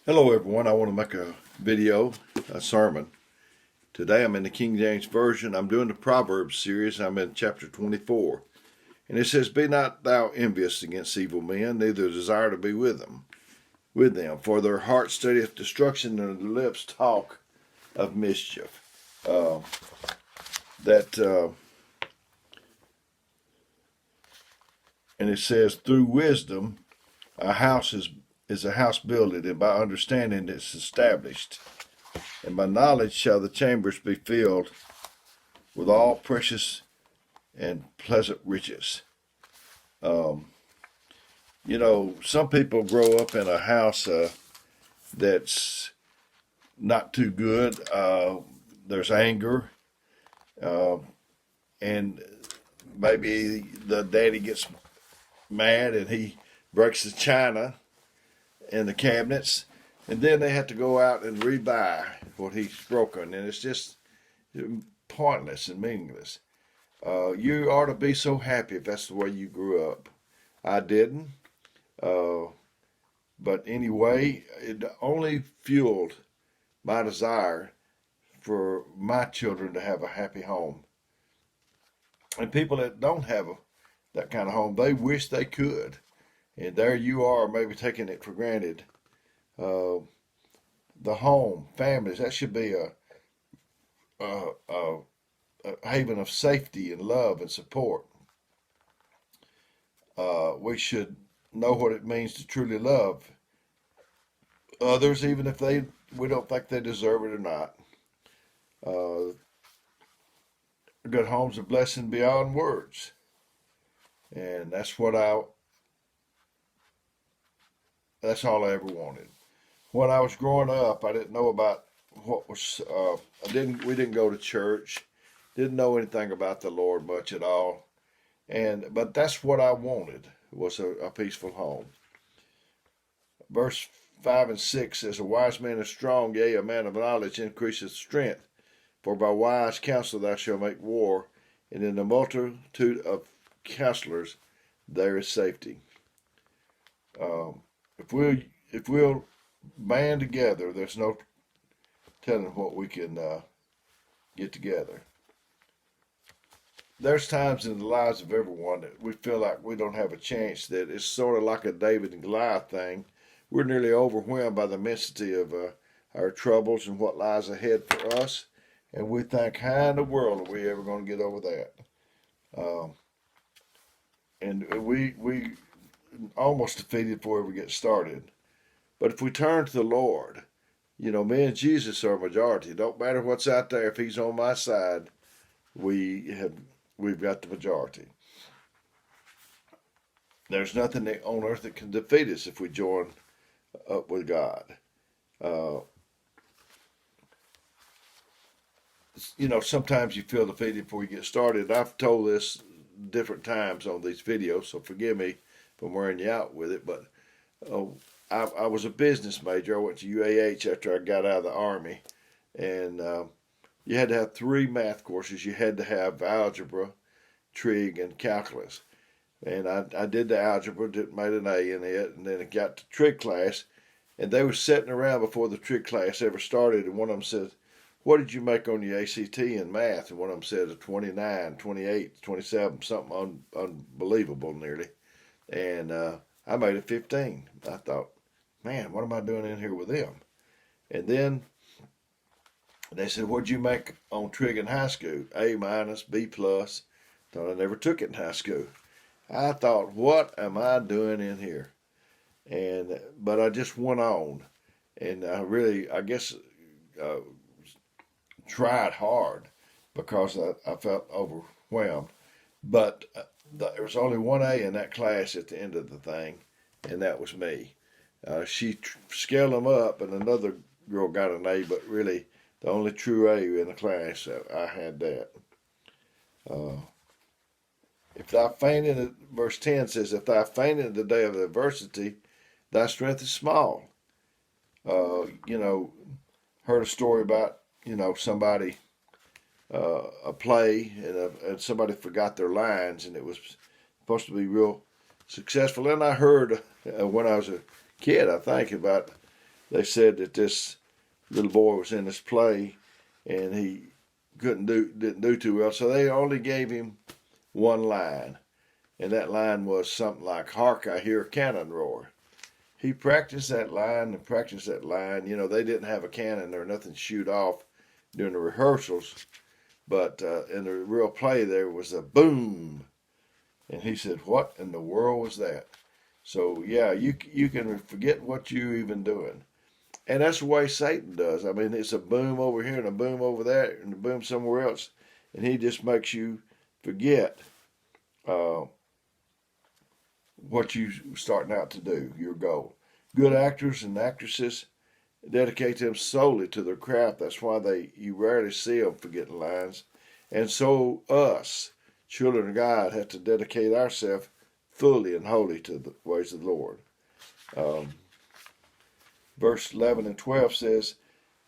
Hello everyone, I want to make a video, a sermon. Today I'm in the King James Version. I'm doing the Proverbs series. I'm in chapter 24. And it says, "Be not thou envious against evil men, neither desire to be with them. For their heart studieth destruction, and their lips talk of mischief." And it says, "Through wisdom a house is a house builded, and by understanding it's established. And by knowledge shall the chambers be filled with all precious and pleasant riches." Some people grow up in a house that's not too good. There's anger, and maybe the daddy gets mad and he breaks the china in the cabinets, and then they have to go out and rebuy what he's broken, and it's just pointless and meaningless. You ought to be so happy if that's the way you grew up. I didn't. But anyway, it only fueled my desire for my children to have a happy home. And people that don't have that kind of home, they wish they could. And there you are, maybe taking it for granted. The home, families, that should be a haven of safety and love and support. We should know what it means to truly love others, even if we don't think they deserve it or not. A good home's a blessing beyond words, and that's all I ever wanted. When I was growing up, I didn't know about what was. We didn't go to church, didn't know anything about the Lord much at all, but that's what I wanted, was a peaceful home. Verse 5 and 6 says, "A wise man is strong, yea, a man of knowledge increaseth strength. For by wise counsel thou shalt make war, and in the multitude of counsellors there is safety." If we'll band together, there's no telling what we can get together. There's times in the lives of everyone that we feel like we don't have a chance, that it's sort of like a David and Goliath thing. We're nearly overwhelmed by the immensity of our troubles and what lies ahead for us, and we think, how in the world are we ever going to get over that? And we almost defeated before we get started. But if we turn to the Lord, me and Jesus are a majority. It don't matter what's out there. If He's on my side, we've got the majority. There's nothing on earth that can defeat us if we join up with God. Sometimes you feel defeated before you get started. I've told this different times on these videos, so forgive me for wearing you out with it. But I was a business major. I went to UAH after I got out of the Army, and you had to have 3 math courses. You had to have algebra, trig, and calculus. And I did the algebra, made an A in it, and then it got to trig class, and they were sitting around before the trig class ever started, and one of them said, "What did you make on your ACT in math?" And one of them said a 29, 28, 27, something unbelievable nearly. And I made a 15. I thought, man, what am I doing in here with them? And then they said, "What'd you make on trig in high school?" A minus, B plus. Thought I never took it in high school. I thought, what am I doing in here? But I just went on, and I guess, tried hard because I felt overwhelmed. But there was only one A in that class at the end of the thing, and that was me. She scaled them up, and another girl got an A, but really the only true A in the class, I had that. If thou faint in verse 10 says, "If thou faint in the day of adversity, thy strength is small." Heard a story about, somebody, a play, and somebody forgot their lines, and it was supposed to be real successful. And I heard when I was a kid, I think, about they said that this little boy was in this play, and he didn't do too well, so they only gave him one line, and that line was something like, "Hark, I hear a cannon roar." He practiced that line and practiced that line. You know, they didn't have a cannon or nothing to shoot off during the rehearsals, but in the real play there was a boom, and he said, "What in the world was that?" So yeah, you can forget what you even doing, and that's the way Satan does. I mean, it's a boom over here and a boom over there and a boom somewhere else, and he just makes you forget what you starting out to do, your goal. Good actors and actresses dedicate them solely to their craft. That's why you rarely see them forgetting lines. And so us, children of God, have to dedicate ourselves fully and wholly to the ways of the Lord. Verse 11 and 12 says,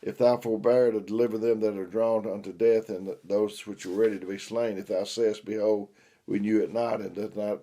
"If thou forbear to deliver them that are drawn unto death, and those which are ready to be slain, if thou sayest, Behold, we knew it not, and doth not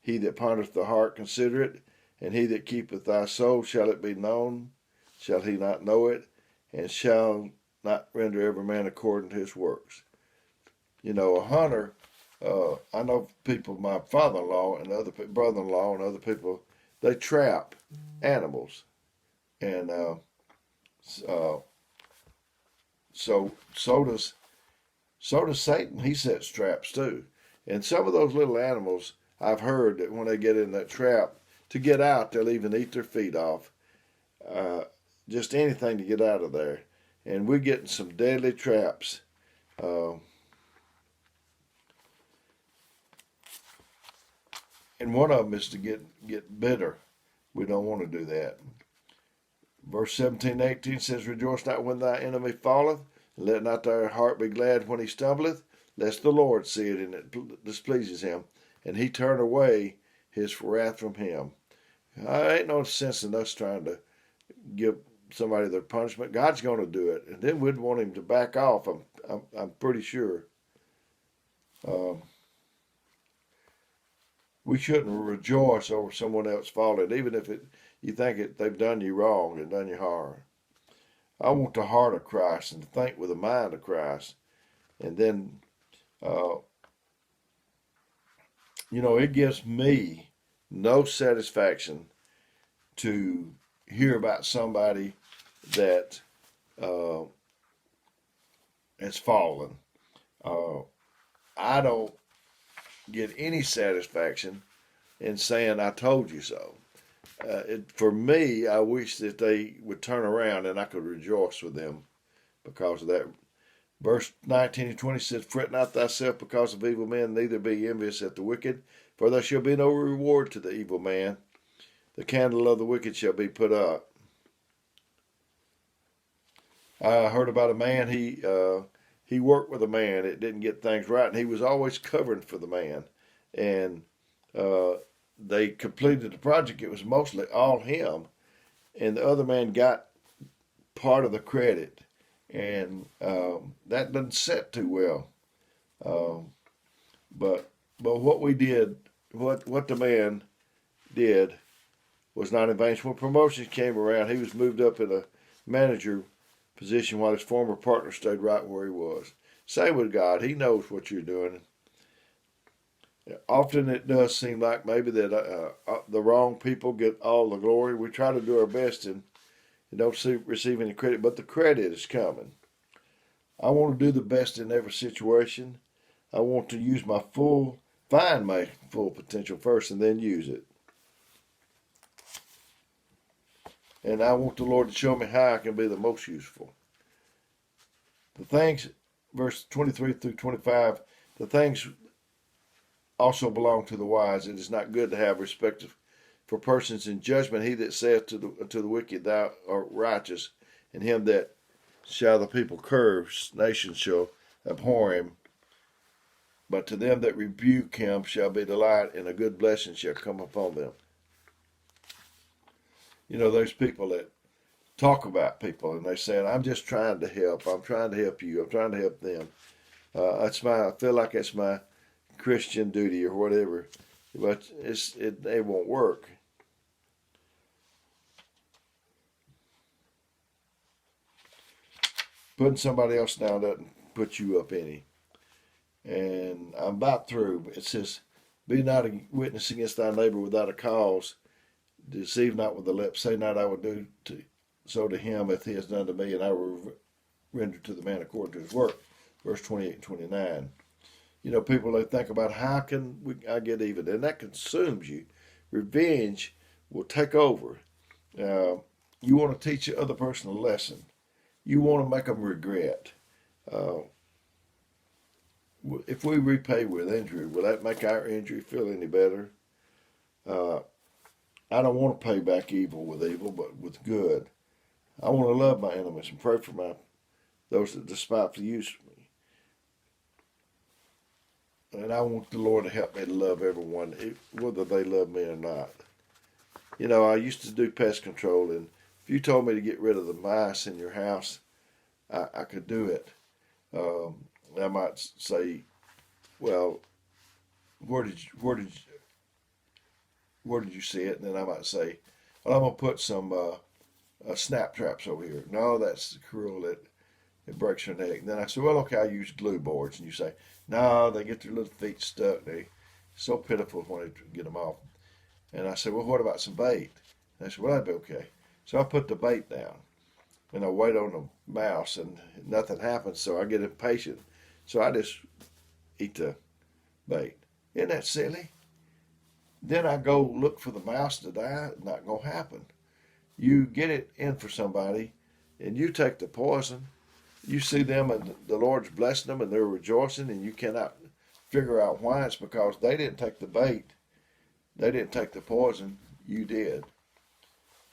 he that pondereth the heart consider it, and he that keepeth thy soul, shall it be known? Shall he not know it? And shall not render every man according to his works?" You know, a hunter, I know people, my father-in-law and other brother-in-law and other people, they trap animals. And so does Satan. He sets traps too. And some of those little animals, I've heard that when they get in that trap, to get out, they'll even eat their feet off. Just anything to get out of there. And we're getting some deadly traps. And one of them is to get bitter. We don't want to do that. Verse 17 and 18 says, "Rejoice not when thy enemy falleth, and let not thy heart be glad when he stumbleth, lest the Lord see it and it displeases him, and he turn away his wrath from him." Ain't no sense in us trying to give somebody their punishment. God's going to do it, and then we'd want him to back off. I'm pretty sure. We shouldn't rejoice over someone else falling, even if you think they've done you wrong and done you harm. I want the heart of Christ and to think with the mind of Christ, and then it gives me no satisfaction to hear about somebody that has fallen. I don't get any satisfaction in saying "I told you so." For me, I wish that they would turn around and I could rejoice with them because of that. Verse 19 and 20 says, "Fret not thyself because of evil men, neither be envious at the wicked, for there shall be no reward to the evil man. The candle of the wicked shall be put up." I heard about a man, he worked with a man that didn't get things right, and he was always covering for the man. And they completed the project. It was mostly all him, and the other man got part of the credit. And that doesn't set too well. But what we did, what the man did was not in vain. When promotions came around, he was moved up in a manager position while his former partner stayed right where he was. Same with God. He knows what you're doing. Often it does seem like maybe that the wrong people get all the glory. We try to do our best and don't receive any credit, but the credit is coming. I want to do the best in every situation. I want to find my full potential first and then use it. And I want the Lord to show me how I can be the most useful. The things, verse 23 through 25, the things also belong to the wise. It is not good to have respect for persons in judgment. He that saith to the wicked, Thou art righteous, and him that shall the people curse, nations shall abhor him. But to them that rebuke him shall be delight, and a good blessing shall come upon them. There's people that talk about people, and they say, "I'm just trying to help. I'm trying to help you. I'm trying to help them. I feel like it's my Christian duty or whatever," but it won't work. Putting somebody else down doesn't put you up any. And I'm about through. It says, "Be not a witness against thy neighbor without a cause. Deceive not with the lips. Say not, I will do so to him if he has done to me, and I will render to the man according to his work." Verse 28 and 29. You know, people, they think about how can I get even, and that consumes you. Revenge will take over. You want to teach the other person a lesson. You want to make them regret. Uh, if we repay with injury, will that make our injury feel any better? Uh, I don't want to pay back evil with evil, but with good. I want to love my enemies and pray for those that despitefully use me. And I want the Lord to help me to love everyone, whether they love me or not. You know, I used to do pest control, and if you told me to get rid of the mice in your house, I could do it. I might say, "Well, where did you see it?" And then I might say, "Well, I'm gonna put some snap traps over here." "No, that's cruel. It breaks your neck." And then I say, "Well, okay, I use glue boards." And you say, "No, they get their little feet stuck. They so pitiful when they get them off." And I said, "Well, what about some bait?" And they said, "Well, that'd be okay." So I put the bait down, and I wait on the mouse, and nothing happens. So I get impatient. So I just eat the bait. Isn't that silly? Then I go look for the mouse to die. Not gonna happen. You get it in for somebody, and you take the poison. You see them, and the Lord's blessing them, and they're rejoicing, and you cannot figure out why. It's because they didn't take the bait. They didn't take the poison. You did.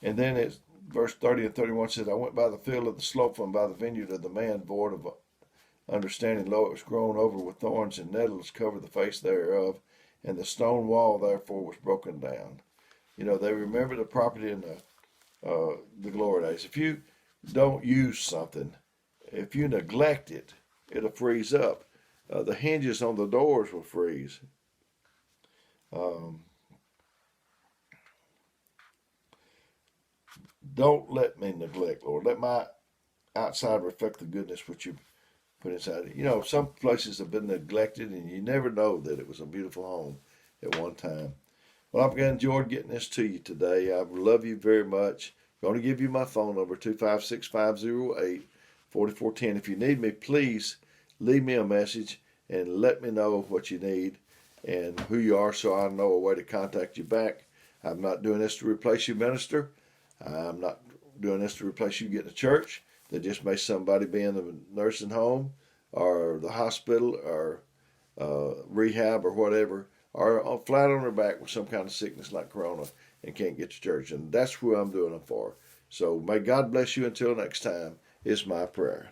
And then it's verse 30 and 31 says, "I went by the field of the slothful and by the vineyard of the man void of understanding. Lo, it was grown over with thorns, and nettles covered the face thereof, and the stone wall therefore was broken down." You know, they remember the property in the glory days. If you don't use something, if you neglect it, it'll freeze up. The hinges on the doors will freeze. Don't let me neglect, Lord. Let my outside reflect the goodness which you put inside it. You know, some places have been neglected, and you never know that it was a beautiful home at one time. Well, I've enjoyed getting this to you today. I love you very much. I'm going to give you my phone number, 256-508-4410. If you need me, please leave me a message and let me know what you need and who you are so I know a way to contact you back. I'm not doing this to replace you, minister. I'm not doing this to replace you getting to church. That just may somebody be in the nursing home or the hospital or rehab or whatever, or flat on their back with some kind of sickness like corona and can't get to church. And that's who I'm doing it for. So may God bless you until next time is my prayer.